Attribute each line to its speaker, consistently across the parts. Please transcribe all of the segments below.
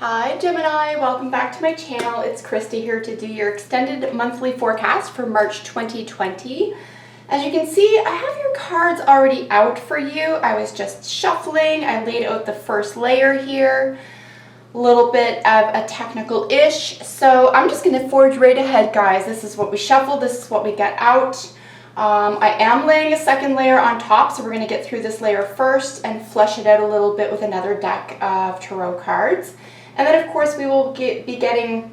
Speaker 1: Hi Gemini, welcome back to my channel. It's Krista here to do your extended monthly forecast for March 2020. As you can see, I have your cards already out for you. I was just shuffling. I laid out the first layer here. A little bit of a technical-ish. So I'm just going to forge right ahead, guys. This is what we shuffled. This is what we get out. I am laying a second layer on top, so we're going to get through this layer first and flesh it out a little bit with another deck of tarot cards. And then, of course, we will be getting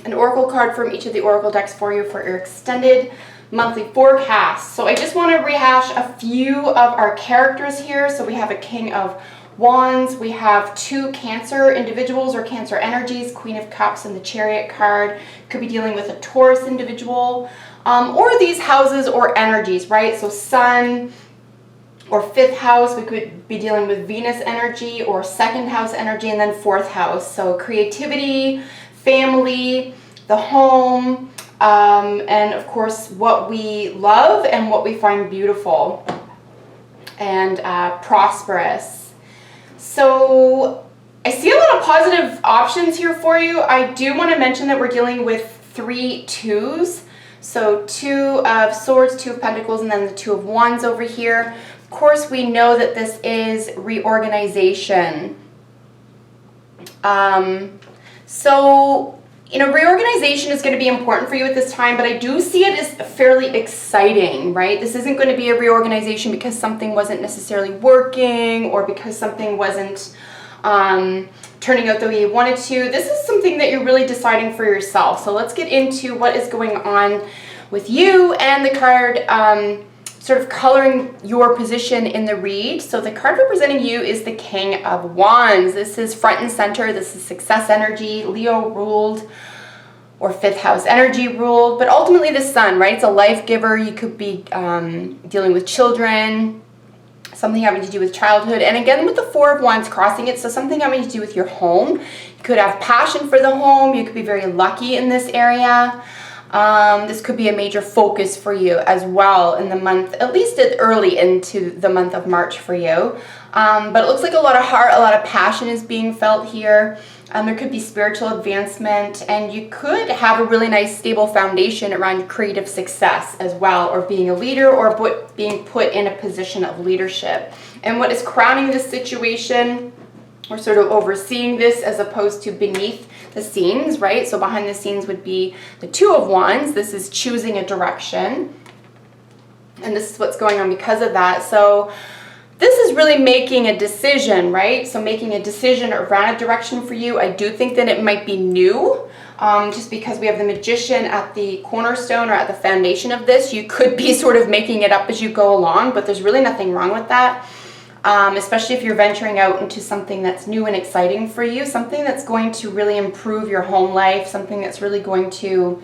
Speaker 1: an oracle card from each of the oracle decks for you for your extended monthly forecast. So I just want to rehash a few of our characters here. So we have a King of Wands. We have two Cancer individuals or Cancer energies, Queen of Cups and the Chariot card. Could be dealing with a Taurus individual or these houses or energies, right? So Sun or fifth house, we could be dealing with Venus energy or second house energy, and then fourth house. So creativity, family, the home, and of course what we love and what we find beautiful and prosperous. So I see a lot of positive options here for you. I do want to mention that we're dealing with 3 twos. So 2 of Swords, 2 of Pentacles, and then the 2 of Wands over here. Of course, we know that this is reorganization. So, reorganization is going to be important for you at this time, but I do see it as fairly exciting, right? This isn't going to be a reorganization because something wasn't necessarily working or because something wasn't turning out the way you wanted to. This is something that you're really deciding for yourself. So let's get into what is going on with you and the card sort of coloring your position in the read. So the card representing you is the King of Wands. This is front and center. This is success energy, Leo ruled or fifth house energy ruled, but ultimately the Sun, right? It's a life giver. You could be dealing with children, something having to do with childhood, and again with the 4 of Wands crossing it, so something having to do with your home. You could have passion for the home. You could be very lucky in this area. This could be a major focus for you as well in the month, at least early into the month of March for you. But it looks like a lot of heart, a lot of passion is being felt here. There could be spiritual advancement, and you could have a really nice stable foundation around creative success as well, or being a leader or being put in a position of leadership. And what is crowning this situation, or sort of overseeing this as opposed to beneath the scenes, right? So behind the scenes would be the 2 of Wands. This is choosing a direction, and this is what's going on because of that. So this is really making a decision, right? So making a decision around a direction for you. I do think that it might be new, just because we have the Magician at the cornerstone or at the foundation of this. You could be sort of making it up as you go along, but there's really nothing wrong with that. Especially if you're venturing out into something that's new and exciting for you, something that's going to really improve your home life, something that's really going to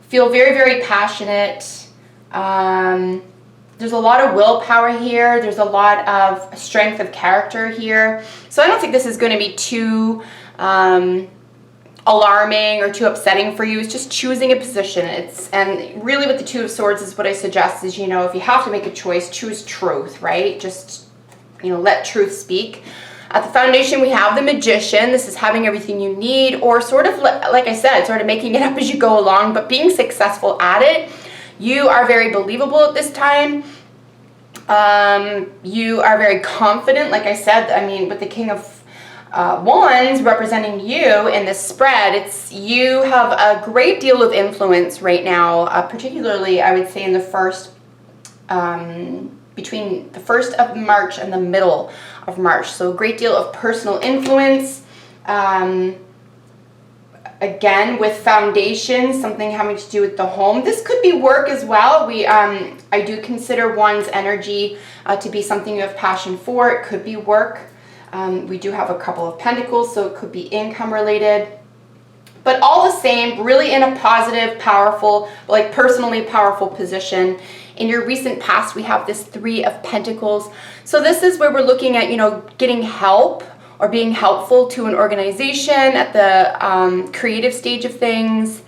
Speaker 1: feel very, very passionate. There's a lot of willpower here. There's a lot of strength of character here. So I don't think this is going to be too alarming or too upsetting for you. It's just choosing a position. And really with the 2 of Swords is what I suggest is, if you have to make a choice, choose truth, right? Just, let truth speak. At the foundation, we have the Magician. This is having everything you need, or sort of, like I said, sort of making it up as you go along, but being successful at it. You are very believable at this time. You are very confident, like I said. I mean, with the King of Wands representing you in this spread, you have a great deal of influence right now, particularly I would say in the first, between the 1st of March and the middle of March. So a great deal of personal influence. Again, with foundation, something having to do with the home. This could be work as well. I do consider Wands energy to be something you have passion for. It could be work. We do have a couple of Pentacles, so it could be income related. But all the same, really in a positive, powerful, like personally powerful position. In your recent past, we have this 3 of Pentacles. So this is where we're looking at, getting help or being helpful to an organization at the creative stage of things.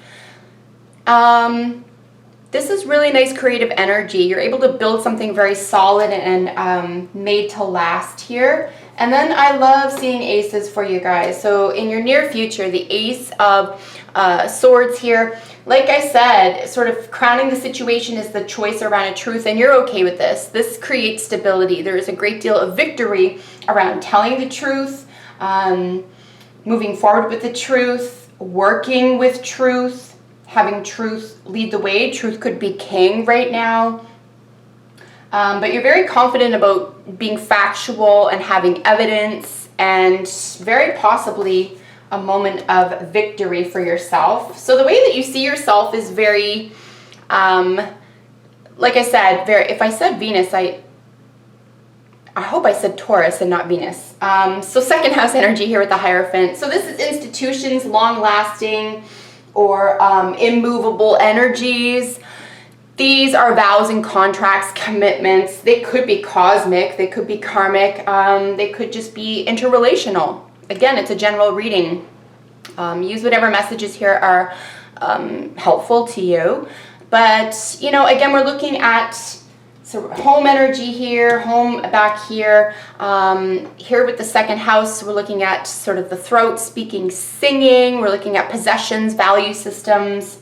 Speaker 1: This is really nice creative energy. You're able to build something very solid and made to last here. And then I love seeing aces for you guys. So in your near future, the Ace of Swords here, like I said, sort of crowning the situation is the choice around a truth, and you're okay with this. This creates stability. There is a great deal of victory around telling the truth, moving forward with the truth, working with truth, having truth lead the way. Truth could be king right now. But you're very confident about being factual and having evidence, and very possibly a moment of victory for yourself. So the way that you see yourself is very, like I said, if I said Venus, I hope I said Taurus and not Venus. So second house energy here with the Hierophant. So this is institutions, long-lasting or immovable energies. These are vows and contracts, commitments. They could be cosmic, they could be karmic, they could just be interrelational. Again, it's a general reading. Use whatever messages here are helpful to you. But, you know, again, we're looking at home energy here, home back here. Here with the second house, we're looking at sort of the throat, speaking, singing. We're looking at possessions, value systems.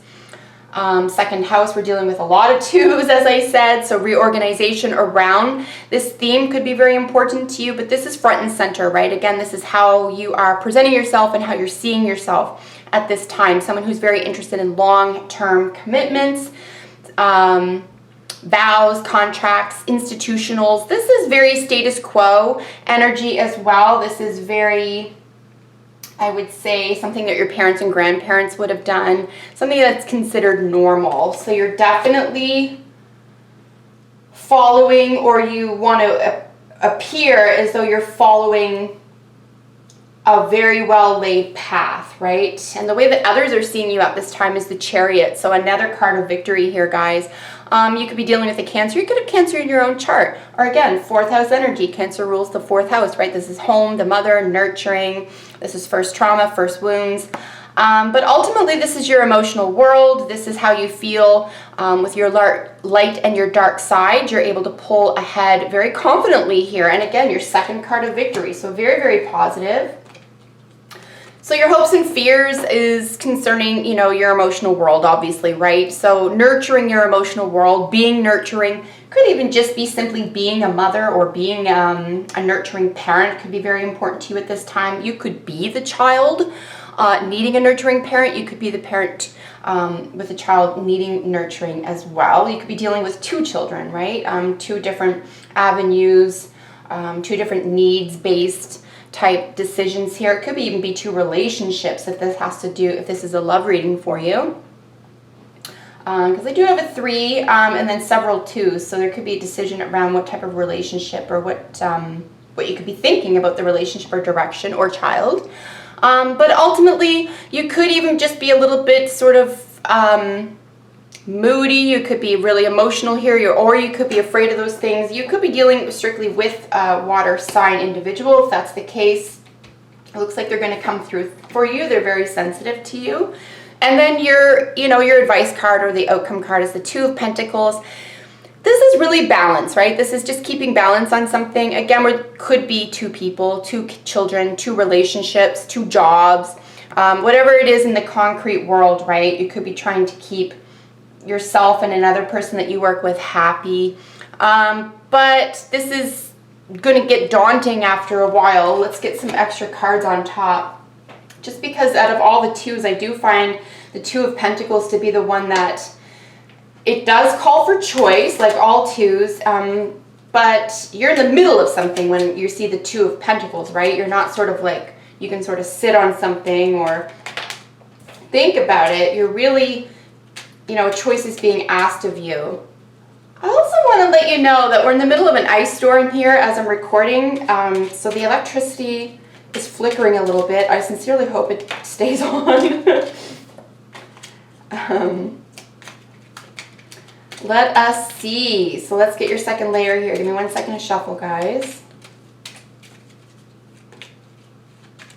Speaker 1: Second house, we're dealing with a lot of twos, as I said, so reorganization around this theme could be very important to you, but this is front and center, right? Again, this is how you are presenting yourself and how you're seeing yourself at this time. Someone who's very interested in long-term commitments, vows, contracts, institutionals. This is very status quo energy as well. This is very, I would say, something that your parents and grandparents would have done, something that's considered normal. So you're definitely following, or you want to appear as though you're following a very well laid path, right? And the way that others are seeing you at this time is the Chariot. So another card of victory here, guys. You could be dealing with a Cancer. You could have Cancer in your own chart. Or again, fourth house energy. Cancer rules the fourth house, right? This is home, the mother, nurturing. This is first trauma, first wounds. But ultimately, this is your emotional world. This is how you feel with your light and your dark side. You're able to pull ahead very confidently here. And again, your second card of victory. So very, very positive. So your hopes and fears is concerning, you know, your emotional world, obviously, right? So nurturing your emotional world, being nurturing, could even just be simply being a mother or being a nurturing parent could be very important to you at this time. You could be the child needing a nurturing parent. You could be the parent with a child needing nurturing as well. You could be dealing with two children, right? Two different avenues, two different needs-based type decisions here. It could even be two relationships if this has to do, if this is a love reading for you. Because I do have a 3 and then several 2s, so there could be a decision around what type of relationship or what you could be thinking about the relationship or direction or child. But ultimately, you could even just be a little bit sort of moody. You could be really emotional here, or you could be afraid of those things. You could be dealing strictly with a water sign individual. If that's the case, it looks like they're going to come through for you. They're very sensitive to you. And then your advice card or the outcome card is the 2 of Pentacles. This is really balance, right? This is just keeping balance on something. Again, it could be 2 people, 2 children, 2 relationships, 2 jobs, whatever it is in the concrete world, right? You could be trying to keep yourself and another person that you work with happy. But this is going to get daunting after a while. Let's get some extra cards on top. Just because out of all the 2s, I do find the 2 of Pentacles to be the one that it does call for choice, like all 2s. But you're in the middle of something when you see the 2 of Pentacles, right? You're not sort of like, you can sort of sit on something or think about it. You're really, a choice is being asked of you. I also want to let you know that we're in the middle of an ice storm here as I'm recording. So the electricity is flickering a little bit. I sincerely hope it stays on. Let us see. So let's get your second layer here. Give me 1 second to shuffle, guys.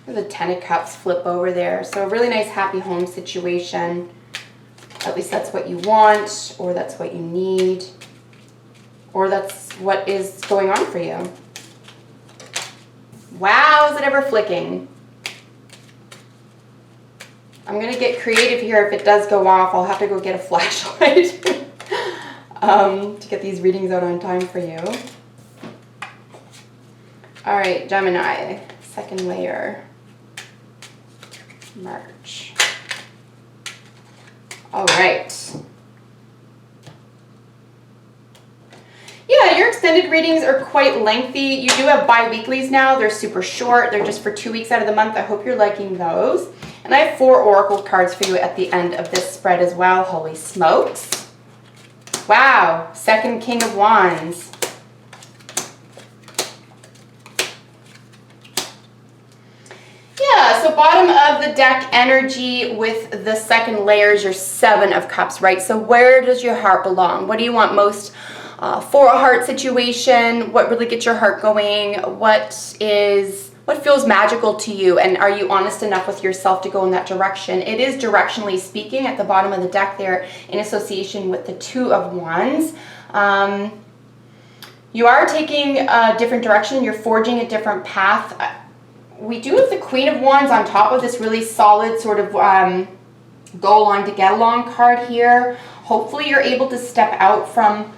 Speaker 1: The 10 of Cups flip over there. So a really nice happy home situation. At least that's what you want, or that's what you need, or that's what is going on for you. Wow, is it ever flicking? I'm going to get creative here. If it does go off, I'll have to go get a flashlight to get these readings out on time for you. All right, Gemini, second layer, March. All right. Yeah, your extended readings are quite lengthy. You do have bi-weeklies now. They're super short. They're just for 2 weeks out of the month. I hope you're liking those. And I have 4 oracle cards for you at the end of this spread as well. Holy smokes. Wow, second King of Wands. Yeah, so bottom of the deck energy with the second layer is your 7 of Cups, right? So where does your heart belong? What do you want most for a heart situation? What really gets your heart going? What feels magical to you? And are you honest enough with yourself to go in that direction? It is directionally speaking at the bottom of the deck there in association with the 2 of Wands. You are taking a different direction. You're forging a different path. We do have the Queen of Wands on top of this really solid sort of go along to get along card here. Hopefully you're able to step out from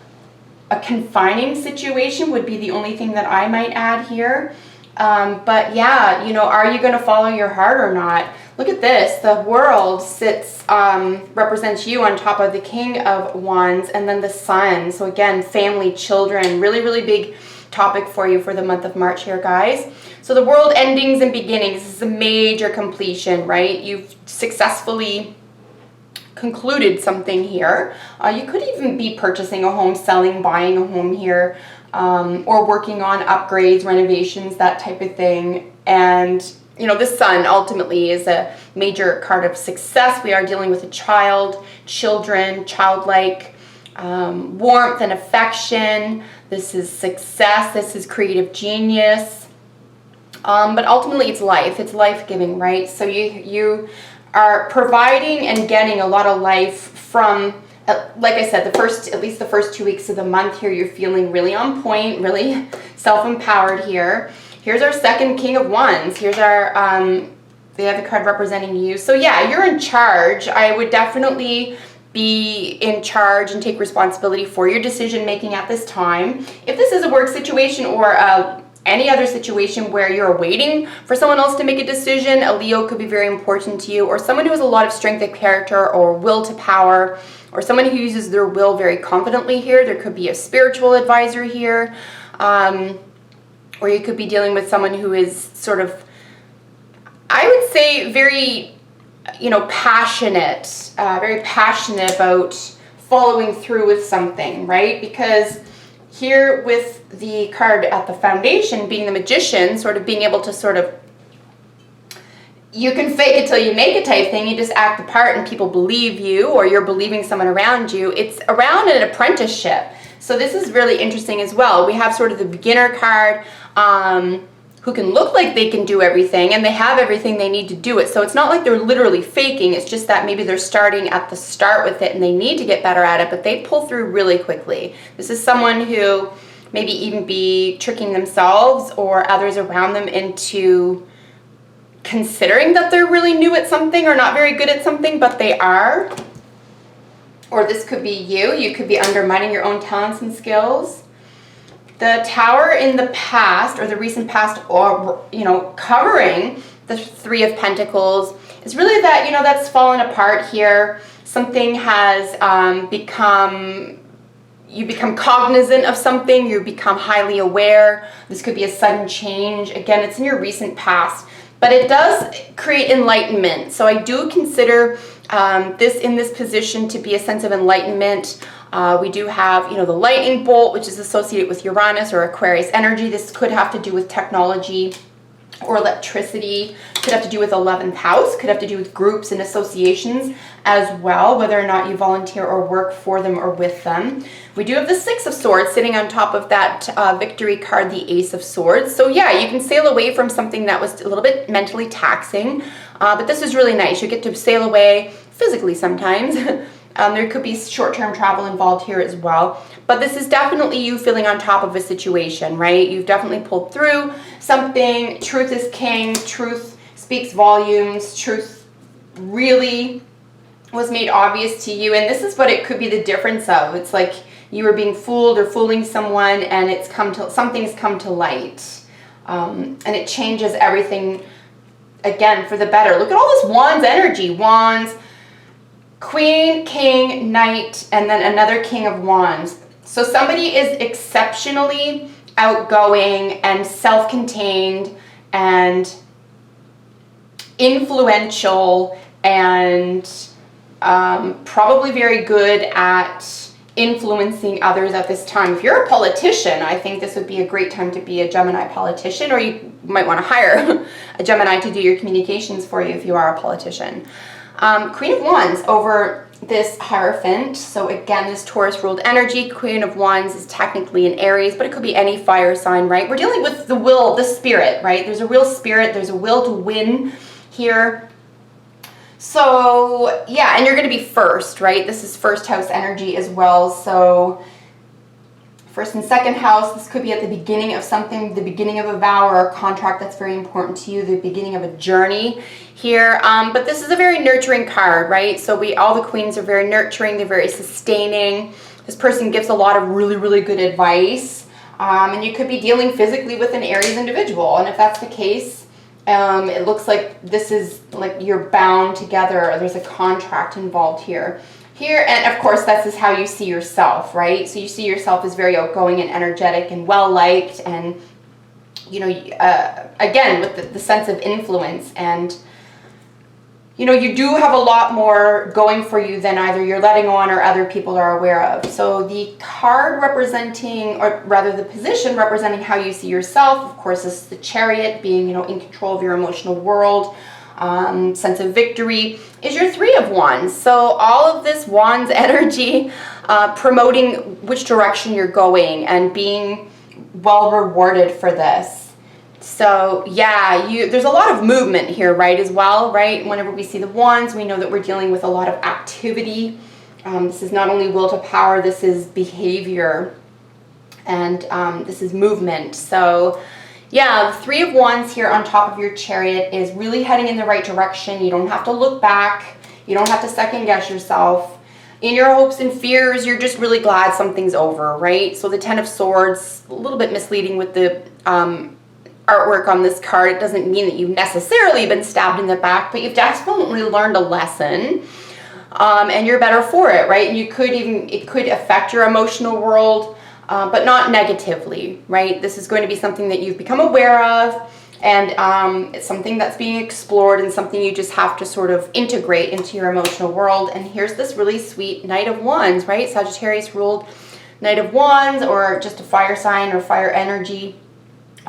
Speaker 1: a confining situation would be the only thing that I might add here. But yeah, you know, are you going to follow your heart or not? Look at this. The World sits, represents you on top of the King of Wands and then the Sun. So again, family, children, really, really big topic for you for the month of March here, guys. So the World, endings and beginnings. This is a major completion, right? You've successfully concluded something here. You could even be purchasing a home, selling, buying a home here, or working on upgrades, renovations, that type of thing. And you know, the Sun ultimately is a major card of success. We are dealing with a child, children, childlike warmth and affection. This is success. This is creative genius. But ultimately it's life. It's life-giving, right? So you are providing and getting a lot of life from, like I said, at least the first 2 weeks of the month here, you're feeling really on point, really self-empowered here. Here's our second King of Wands. Here's our, the other card representing you. So yeah, you're in charge. I would definitely be in charge and take responsibility for your decision making at this time. If this is a work situation or any other situation where you're waiting for someone else to make a decision, a Leo could be very important to you, or someone who has a lot of strength of character or will to power, or someone who uses their will very confidently here. There could be a spiritual advisor here, or you could be dealing with someone who is sort of, I would say, very, you know, passionate, very passionate about following through with something, right? Because here with the card at the foundation being the Magician, sort of being able to sort of, you can fake it till you make it type thing. You just act the part and people believe you, or you're believing someone around you. It's around an apprenticeship. So this is really interesting as well. We have sort of the beginner card, who can look like they can do everything and they have everything they need to do it. So it's not like they're literally faking. It's just that maybe they're starting at the start with it and they need to get better at it, but they pull through really quickly. This is someone who maybe even be tricking themselves or others around them into considering that they're really new at something or not very good at something, but they are. Or this could be you. You could be undermining your own talents and skills. The Tower in the past, or the recent past, or, you know, covering the Three of Pentacles, is really that, you know, that's fallen apart here. Something has you become cognizant of something, you become highly aware. This could be a sudden change. Again, it's in your recent past, but it does create enlightenment. So I do consider this in this position to be a sense of enlightenment. We do have, you know, the lightning bolt, which is associated with Uranus or Aquarius energy. This could have to do with technology or electricity, could have to do with 11th house, could have to do with groups and associations as well, whether or not you volunteer or work for them or with them. We do have the Six of Swords sitting on top of that victory card, the Ace of Swords. So yeah, you can sail away from something that was a little bit mentally taxing, but this is really nice. You get to sail away physically sometimes There could be short-term travel involved here as well. But this is definitely you feeling on top of a situation, right? You've definitely pulled through something. Truth is king. Truth speaks volumes. Truth really was made obvious to you. And this is what it could be the difference of. It's like you were being fooled or fooling someone, and something's come to light. And it changes everything, again, for the better. Look at all this Wands energy. Wands, Queen, King, Knight, and then another King of Wands. So somebody is exceptionally outgoing and self-contained and influential and probably very good at influencing others at this time. If you're a politician, I think this would be a great time to be a Gemini politician, or you might want to hire a Gemini to do your communications for you if you are a politician. Queen of Wands over this Hierophant. So again, this Taurus ruled energy. Queen of Wands is technically an Aries, but it could be any fire sign, right? We're dealing with the will, the spirit, right? There's a real spirit. There's a will to win here. So yeah, and you're going to be first, right? This is first house energy as well. So first and second house, this could be at the beginning of something, the beginning of a vow or a contract that's very important to you, the beginning of a journey here. But this is a very nurturing card, right? So all the queens are very nurturing. They're very sustaining. This person gives a lot of really, really good advice. And you could be dealing physically with an Aries individual. And if that's the case, it looks like this is like you're bound together. There's a contract involved here. And of course, this is how you see yourself, right? So you see yourself as very outgoing and energetic and well-liked, and, you know, again, with the sense of influence. And, you know, you do have a lot more going for you than either you're letting on or other people are aware of. So the card representing, or rather the position representing how you see yourself, of course, is the Chariot, being, you know, in control of your emotional world. Sense of victory is your Three of Wands. So all of this Wands energy promoting which direction you're going and being well rewarded for this. So yeah, there's a lot of movement here, right, as well, right? Whenever we see the Wands, we know that we're dealing with a lot of activity. This is not only will to power, this is behavior, and this is movement. So yeah, the Three of Wands here on top of your Chariot is really heading in the right direction. You don't have to look back. You don't have to second guess yourself. In your hopes and fears, you're just really glad something's over, right? So the Ten of Swords, a little bit misleading with the artwork on this card. It doesn't mean that you've necessarily been stabbed in the back, but you've definitely learned a lesson. And you're better for it, right? And it could affect your emotional world, but not negatively, right? This is going to be something that you've become aware of, and it's something that's being explored and something you just have to sort of integrate into your emotional world. And here's this really sweet Knight of Wands, right? Sagittarius ruled Knight of Wands, or just a fire sign or fire energy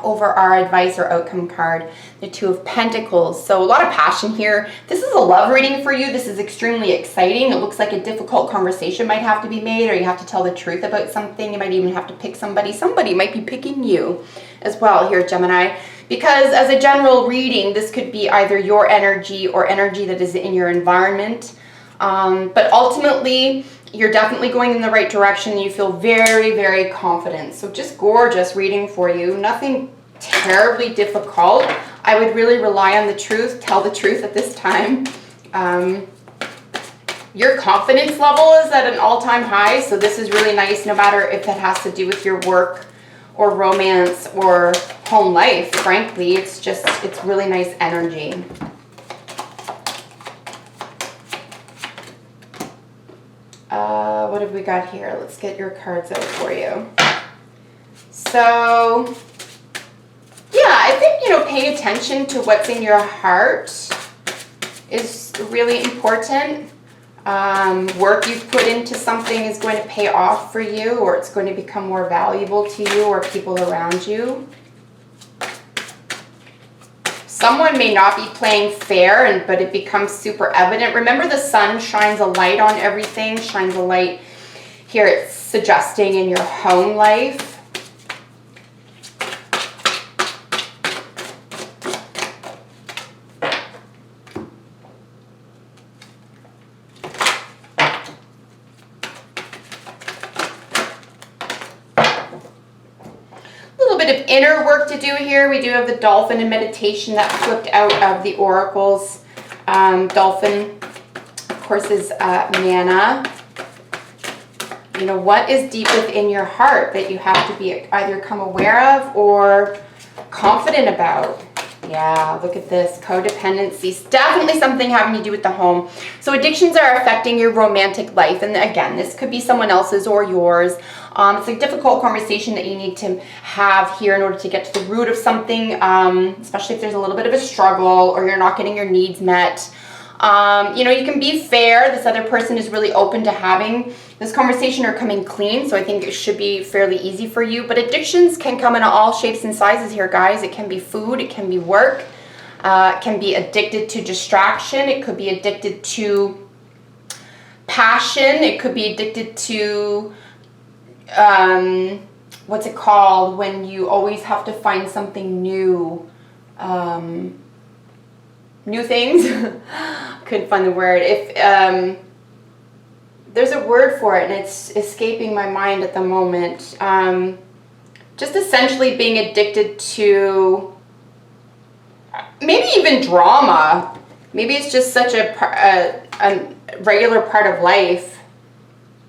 Speaker 1: over our advice or outcome card, the Two of Pentacles. So a lot of passion here. This is a love reading for you. This is extremely exciting. It looks like a difficult conversation might have to be made, or you have to tell the truth about something. You might even have to pick somebody. Somebody might be picking you as well here, Gemini, because as a general reading, this could be either your energy or energy that is in your environment. But ultimately, you're definitely going in the right direction. You feel very, very confident. So just gorgeous reading for you. Nothing terribly difficult. I would really rely on the truth. Tell the truth at this time. Your confidence level is at an all-time high. So this is really nice, no matter if it has to do with your work or romance or home life. Frankly, it's really nice energy. What have we got here? Let's get your cards out for you. So, yeah, I think, you know, paying attention to what's in your heart is really important. Work you've put into something is going to pay off for you, or it's going to become more valuable to you or people around you. Someone may not be playing fair, but it becomes super evident. Remember, the sun shines a light on everything, shines a light here. It's suggesting in your home life. bit of inner work to do here. We do have the dolphin and meditation that flipped out of the oracles. Dolphin, of course, is manna. You know, what is deep within your heart that you have to be either come aware of or confident about? Yeah, look at this. Codependency. Definitely something having to do with the home. So addictions are affecting your romantic life. And again, this could be someone else's or yours. It's a difficult conversation that you need to have here in order to get to the root of something, especially if there's a little bit of a struggle or you're not getting your needs met. You know, you can be fair. This other person is really open to having this conversation or coming clean. So I think it should be fairly easy for you. But addictions can come in all shapes and sizes here, guys. It can be food. It can be work. It can be addicted to distraction. It could be addicted to passion. It could be addicted to, what's it called? When you always have to find something new. New things. Couldn't find the word. If there's a word for it and it's escaping my mind at the moment. Just essentially being addicted to maybe even drama. Maybe it's just such a regular part of life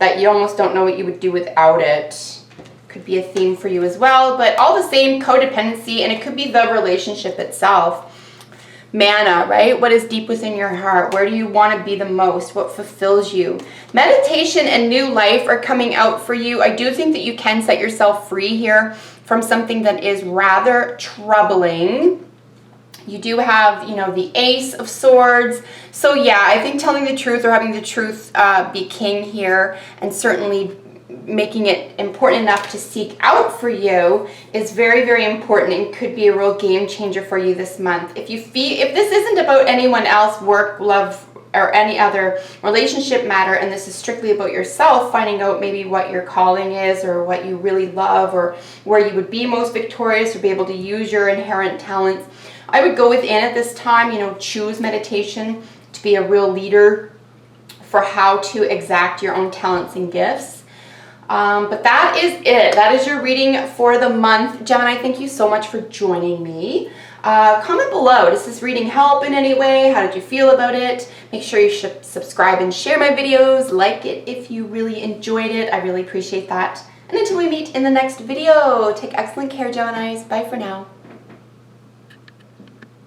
Speaker 1: that you almost don't know what you would do without it. Could be a theme for you as well, but all the same, codependency, and it could be the relationship itself. Manna, right? What is deep within your heart? Where do you want to be the most? What fulfills you? Meditation and new life are coming out for you. I do think that you can set yourself free here from something that is rather troubling. You do have, you know, the Ace of Swords. So yeah, I think telling the truth or having the truth be king here, and certainly making it important enough to seek out for you is very, very important and could be a real game changer for you this month. If this isn't about anyone else, work, love, or any other relationship matter, and this is strictly about yourself, finding out maybe what your calling is or what you really love or where you would be most victorious or be able to use your inherent talents, I would go within at this time, you know, choose meditation to be a real leader for how to exact your own talents and gifts. But that is it. That is your reading for the month. Gemini, thank you so much for joining me. Comment below. Does this reading help in any way? How did you feel about it? Make sure you should subscribe and share my videos. Like it if you really enjoyed it. I really appreciate that. And until we meet in the next video, take excellent care, Geminis. Bye for now.